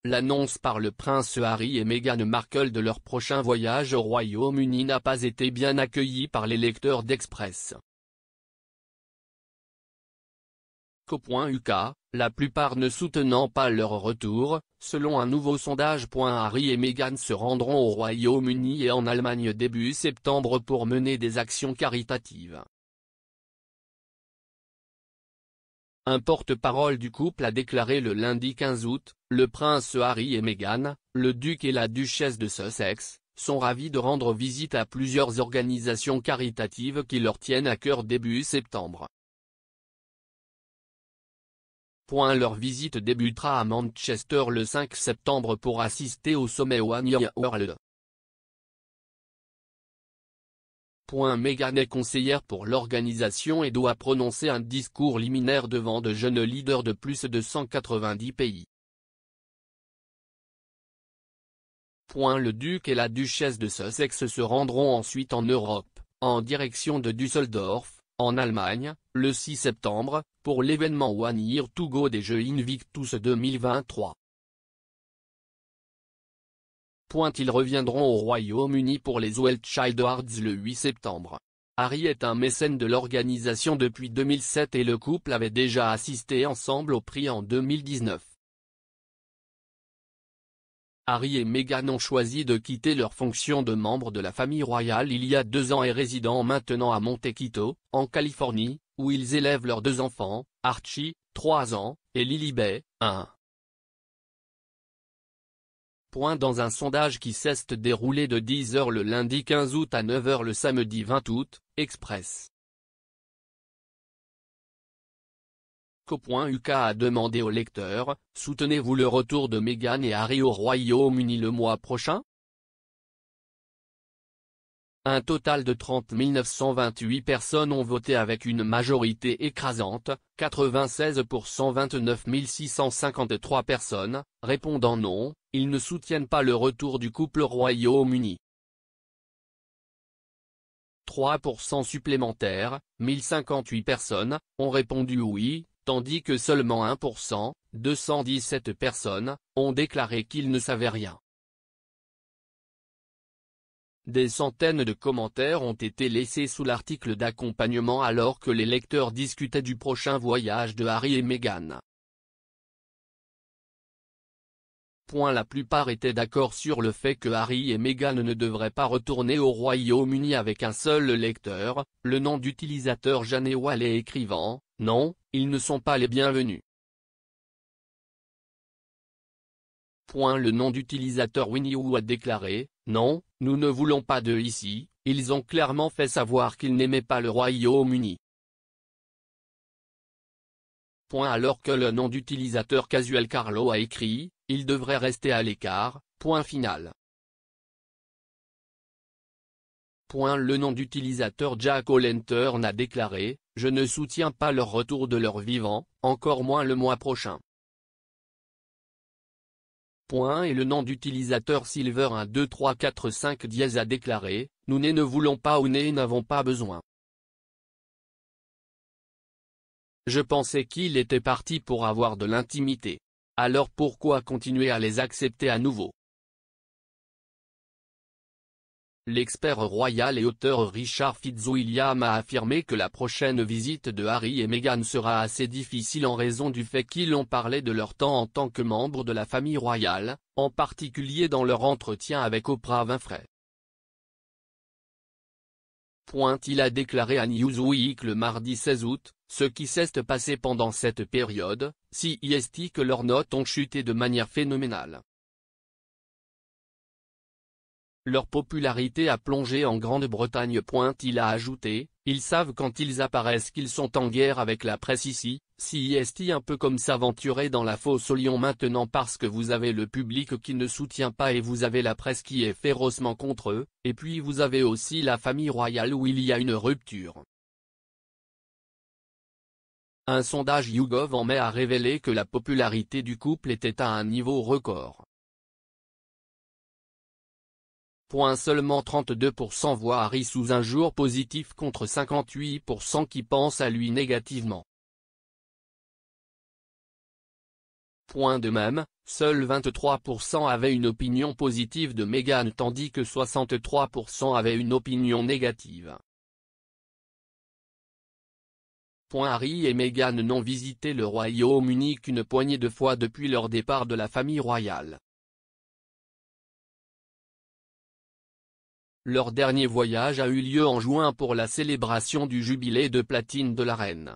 l'annonce par le prince Harry et Meghan Markle de leur prochain voyage au Royaume-Uni n'a pas été bien accueillie par les lecteurs d'Express. Co.uk, la plupart ne soutenant pas leur retour, selon un nouveau sondage. Harry et Meghan se rendront au Royaume-Uni et en Allemagne début septembre pour mener des actions caritatives. Un porte-parole du couple a déclaré le lundi 15 août, le prince Harry et Meghan, le duc et la duchesse de Sussex, sont ravis de rendre visite à plusieurs organisations caritatives qui leur tiennent à cœur début septembre. Leur visite débutera à Manchester le 5 septembre pour assister au sommet One World. Meghan est conseillère pour l'organisation et doit prononcer un discours liminaire devant de jeunes leaders de plus de 190 pays. Le duc et la duchesse de Sussex se rendront ensuite en Europe, en direction de Düsseldorf, en Allemagne, le 6 septembre, pour l'événement One Year to Go des Jeux Invictus 2023. Ils reviendront au Royaume-Uni pour les World Child Awards le 8 septembre. Harry est un mécène de l'organisation depuis 2007 et le couple avait déjà assisté ensemble au prix en 2019. Harry et Meghan ont choisi de quitter leur fonction de membre de la famille royale il y a 2 ans et résident maintenant à Montecito, en Californie, où ils élèvent leurs 2 enfants, Archie, 3 ans, et Lilibet, 1. Dans un sondage qui s'est déroulé de 10 h le lundi 15 août à 9 h le samedi 20 août, Express. Co.uk a demandé aux lecteurs, soutenez-vous le retour de Meghan et Harry au Royaume-Uni le mois prochain? Un total de 30 928 personnes ont voté avec une majorité écrasante, 96 pour 129 653 personnes, répondant non, ils ne soutiennent pas le retour du couple au Royaume-Uni. 3% supplémentaires, 1058 personnes, ont répondu oui, tandis que seulement 1%, 217 personnes, ont déclaré qu'ils ne savaient rien. Des centaines de commentaires ont été laissés sous l'article d'accompagnement alors que les lecteurs discutaient du prochain voyage de Harry et Meghan. La plupart étaient d'accord sur le fait que Harry et Meghan ne devraient pas retourner au Royaume-Uni avec un seul lecteur, le nom d'utilisateur Jeanne Wallet écrivant « Non, ils ne sont pas les bienvenus ». Le nom d'utilisateur Winnie Wu a déclaré « Non, nous ne voulons pas d'eux ici, ils ont clairement fait savoir qu'ils n'aimaient pas le Royaume-Uni ». Alors que le nom d'utilisateur Casual Carlo a écrit « Ils devraient rester à l'écart », final. Le nom d'utilisateur Jack O'Lantern a déclaré « Je ne soutiens pas leur retour de leur vivant, encore moins le mois prochain ». Et le nom d'utilisateur Silver12345 a déclaré « Nous ne voulons pas ou n'avons pas besoin ». Je pensais qu'il était parti pour avoir de l'intimité. Alors pourquoi continuer à les accepter à nouveau? L'expert royal et auteur Richard Fitzwilliam a affirmé que la prochaine visite de Harry et Meghan sera assez difficile en raison du fait qu'ils ont parlé de leur temps en tant que membres de la famille royale, en particulier dans leur entretien avec Oprah Winfrey. Il a déclaré à Newsweek le mardi 16 août, ce qui s'est passé pendant cette période, CIST que leurs notes ont chuté de manière phénoménale. Leur popularité a plongé en Grande-Bretagne. Il a ajouté, ils savent quand ils apparaissent qu'ils sont en guerre avec la presse ici, CIST un peu comme s'aventurer dans la fosse aux lions maintenant parce que vous avez le public qui ne soutient pas et vous avez la presse qui est férocement contre eux, et puis vous avez aussi la famille royale où il y a une rupture. Un sondage YouGov en mai a révélé que la popularité du couple était à un niveau record. Seulement 32% voient Harry sous un jour positif contre 58% qui pensent à lui négativement. De même, seuls 23% avaient une opinion positive de Meghan tandis que 63% avaient une opinion négative. Harry et Meghan n'ont visité le Royaume-Uni qu'une poignée de fois depuis leur départ de la famille royale. Leur dernier voyage a eu lieu en juin pour la célébration du jubilé de platine de la reine.